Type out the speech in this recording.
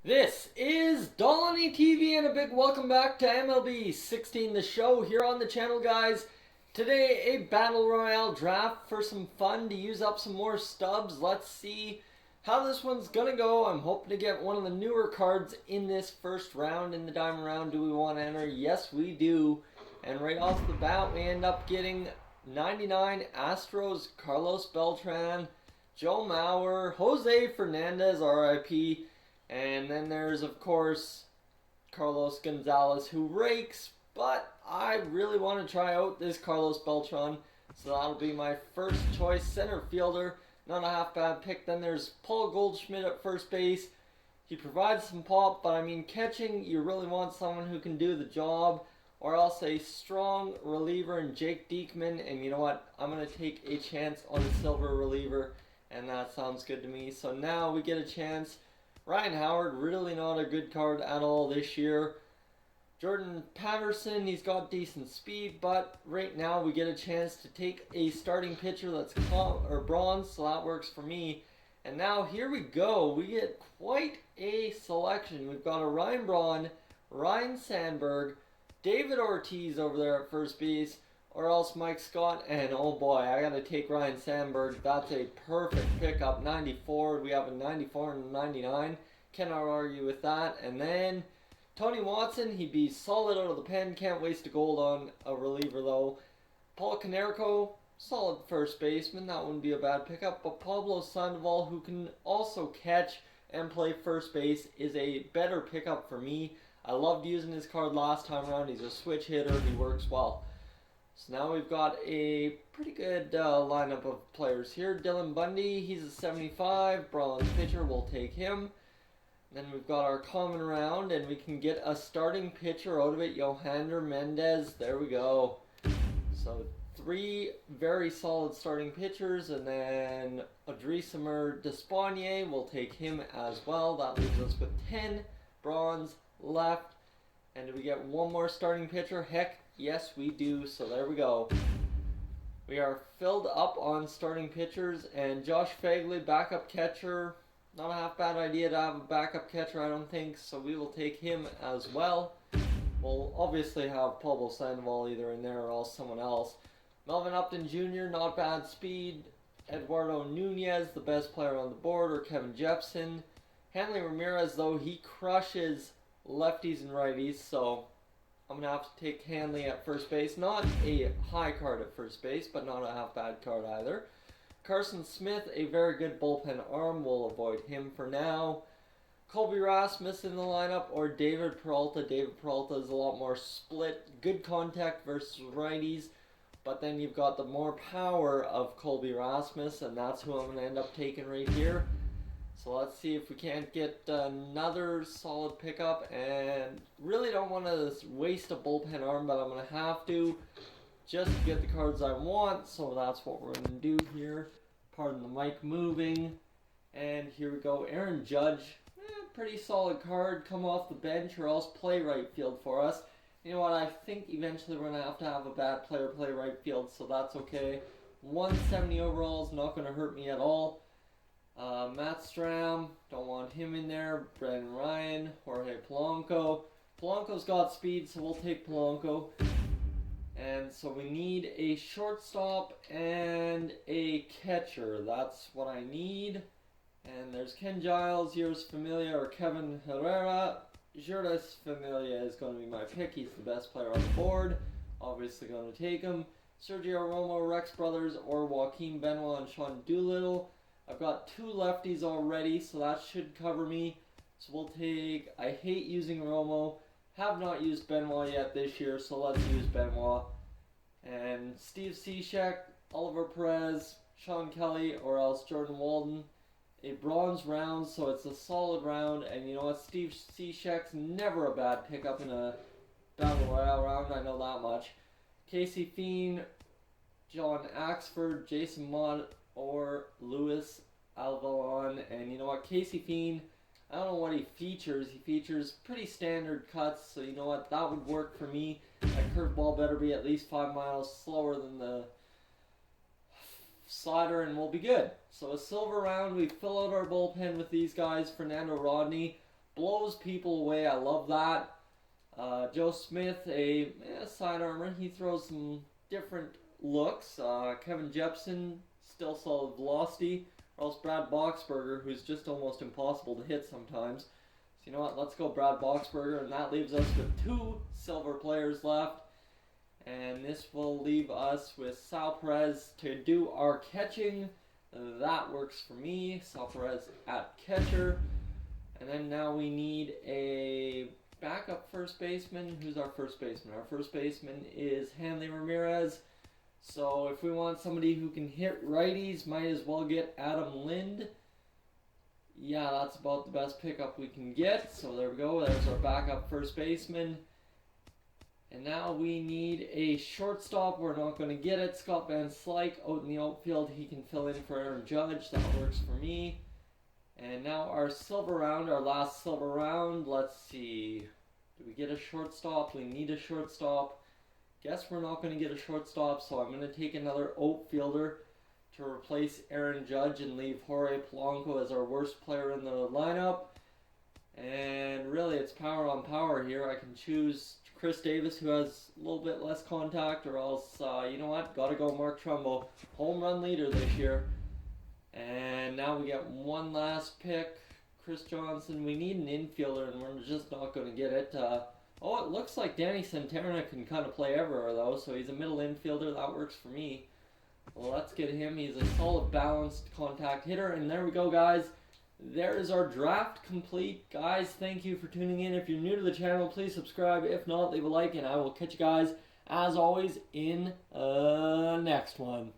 This is Dolynny TV and a big welcome back to MLB 16 The Show here on the channel, guys. Today, a Battle Royale draft for some fun to use up some more stubs. Let's see how this one's gonna go. I'm hoping to get one of the newer cards in this first round in the diamond round. Do we want to enter? Yes, we do. And right off the bat, we end up getting 99 Astros, Carlos Beltran, Joe Mauer, Jose Fernandez, RIP. And then there's, of course, Carlos Gonzalez, who rakes, but I really want to try out this Carlos Beltran, so that'll be my first choice center fielder. Not a half bad pick. Then there's Paul Goldschmidt at first base. He provides some pop, but I mean, catching, you really want someone who can do the job, or else a strong reliever in Jake Diekman. And you know what? I'm going to take a chance on a silver reliever, and that sounds good to me. So now we get a chance. Ryan Howard, really not a good card at all this year. Jordan Patterson, he's got decent speed, but right now we get a chance to take a starting pitcher that's bronze, so that works for me. And now here we go. We get quite a selection. We've got a Ryan Braun, Ryan Sandberg, David Ortiz over there at first base, or else Mike Scott, and oh boy, I gotta take Ryan Sandberg. That's a perfect pickup. 94, we have a 94 and a 99. Cannot argue with that. And then Tony Watson, he'd be solid out of the pen. Can't waste a gold on a reliever though. Paul Konerko, solid first baseman. That wouldn't be a bad pickup. But Pablo Sandoval, who can also catch and play first base, is a better pickup for me. I loved using his card last time around. He's a switch hitter. He works well. So now we've got a pretty good lineup of players here. Dylan Bundy, he's a 75. Bronze pitcher, we'll take him. Then we've got our common round, and we can get a starting pitcher out of it. Yohander Mendez, there we go. So 3 very solid starting pitchers, and then Adrisamer Despaigne, we'll take him as well. That leaves us with 10 bronze left. And do we get one more starting pitcher? Heck, yes we do, so there we go. We are filled up on starting pitchers, and Josh Fagley, backup catcher. Not a half bad idea to have a backup catcher, I don't think, so we will take him as well. We'll obviously have Pablo Sandoval either in there or else someone else. Melvin Upton Jr., not bad speed. Eduardo Nunez, the best player on the board, or Kevin Jepson. Hanley Ramirez, though, he crushes lefties and righties, so I'm going to have to take Hanley at first base. Not a high card at first base, but not a half bad card either. Carson Smith, a very good bullpen arm. We'll avoid him for now. Colby Rasmus in the lineup, or David Peralta. David Peralta is a lot more split. Good contact versus righties, but then you've got the more power of Colby Rasmus, and that's who I'm going to end up taking right here. So let's see if we can't get another solid pickup, and really don't want to waste a bullpen arm, but I'm going to have to just to get the cards I want, so that's what we're going to do here. Pardon the mic moving. And here we go. Aaron Judge, pretty solid card. Come off the bench or else play right field for us. You know what, I think eventually we're going to have a bad player play right field, so that's okay. 170 overall is not going to hurt me at all. Matt Stram, don't want him in there. Brendan Ryan, Jorge Polanco. Polanco's got speed, so we'll take Polanco. And so we need a shortstop and a catcher. That's what I need. And there's Ken Giles, Yours Familia, or Kevin Herrera. Jurdas Familia is going to be my pick. He's the best player on the board. Obviously going to take him. Sergio Romo, Rex Brothers, or Joaquin Benoit and Sean Doolittle. I've got 2 lefties already, so that should cover me. So we'll take, I hate using Romo. Have not used Benoit yet this year, so let's use Benoit. And Steve Cishek, Oliver Perez, Sean Kelly, or else Jordan Walden. A bronze round, so it's a solid round. And you know what? Steve Cishek's never a bad pickup in a Battle Royale round, I know that much. Casey Fiend, John Axford, Jason Mott, or Luis Alvalon. And you know what? Casey Fiend, I don't know what he features. He features pretty standard cuts, so you know what? That would work for me. That curveball better be at least 5 miles slower than the slider, and we'll be good. So a silver round, we fill out our bullpen with these guys. Fernando Rodney, blows people away. I love that. Joe Smith, a side armor. He throws some different looks. Kevin Jepson, still solid velocity. Or else Brad Boxberger, who's just almost impossible to hit sometimes. So you know what? Let's go Brad Boxberger, and that leaves us with 2 silver players left. And this will leave us with Sal Perez to do our catching. That works for me. Sal Perez at catcher. And then now we need a backup first baseman. Who's our first baseman? Our first baseman is Hanley Ramirez. So if we want somebody who can hit righties, might as well get Adam Lind. Yeah, that's about the best pickup we can get. So there we go. There's our backup first baseman. And now we need a shortstop. We're not going to get it. Scott Van Slyke out in the outfield. He can fill in for Aaron Judge. That works for me. And now our silver round, our last silver round. Let's see. Do we get a shortstop? We need a shortstop. Guess we're not going to get a shortstop, so I'm going to take another outfielder to replace Aaron Judge and leave Jorge Polanco as our worst player in the lineup. And really, it's power on power here. I can choose Chris Davis, who has a little bit less contact, or else, you know what, gotta go Mark Trumbo. Home run leader this year. And now we get one last pick, Chris Johnson. We need an infielder, and we're just not going to get it. It looks like Danny Santana can kind of play everywhere, though, so he's a middle infielder. That works for me. Well, let's get him. He's a solid, balanced contact hitter, and there we go, guys. There is our draft complete. Guys, thank you for tuning in. If you're new to the channel, please subscribe. If not, leave a like, and I will catch you guys, as always, in next one.